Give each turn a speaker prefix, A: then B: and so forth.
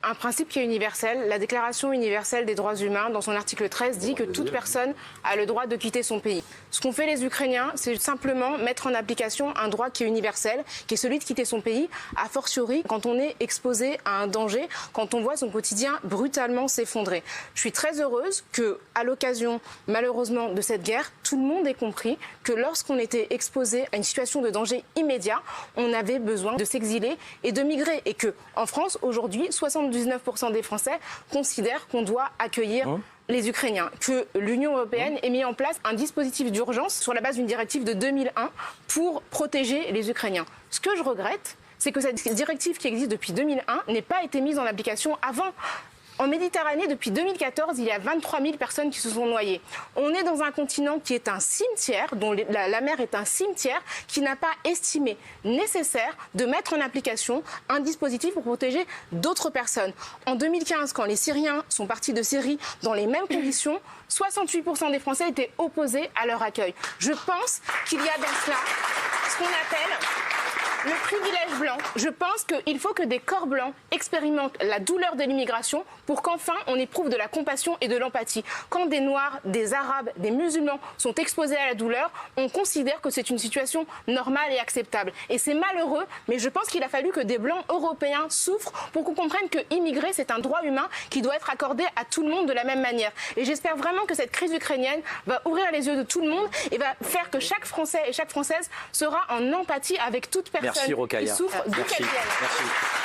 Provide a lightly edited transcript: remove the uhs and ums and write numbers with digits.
A: Un principe qui est universel, la Déclaration universelle des droits humains, dans son article 13, dit que toute personne a le droit de quitter son pays. Ce qu'ont fait les Ukrainiens, c'est simplement mettre en application un droit qui est universel, qui est celui de quitter son pays, a fortiori quand on est exposé à un danger, quand on voit son quotidien brutalement s'effondrer. Je suis très heureuse qu'à l'occasion, malheureusement, de cette guerre, tout le monde ait compris que lorsqu'on était exposé à une situation de danger immédiat, on avait besoin de s'exiler et de migrer. Et qu'en France, aujourd'hui, 79% des Français considèrent qu'on doit accueillir les Ukrainiens, que l'Union européenne ait mis en place un dispositif d'urgence sur la base d'une directive de 2001 pour protéger les Ukrainiens. Ce que je regrette, c'est que cette directive qui existe depuis 2001 n'ait pas été mise en application avant. En Méditerranée, depuis 2014, il y a 23 000 personnes qui se sont noyées. On est dans un continent qui est un cimetière, dont la mer est un cimetière, qui n'a pas estimé nécessaire de mettre en application un dispositif pour protéger d'autres personnes. En 2015, quand les Syriens sont partis de Syrie dans les mêmes conditions, 68% des Français étaient opposés à leur accueil. Je pense qu'il y a dans cela ce qu'on appelle le privilège blanc. Je pense qu'il faut que des corps blancs expérimentent la douleur de l'immigration pour qu'enfin on éprouve de la compassion et de l'empathie. Quand des Noirs, des Arabes, des musulmans sont exposés à la douleur, on considère que c'est une situation normale et acceptable. Et c'est malheureux, mais je pense qu'il a fallu que des Blancs européens souffrent pour qu'on comprenne que immigrer, c'est un droit humain qui doit être accordé à tout le monde de la même manière. Et j'espère vraiment que cette crise ukrainienne va ouvrir les yeux de tout le monde et va faire que chaque Français et chaque Française sera en empathie avec toute personne qui souffre d'où qu'elle vienne.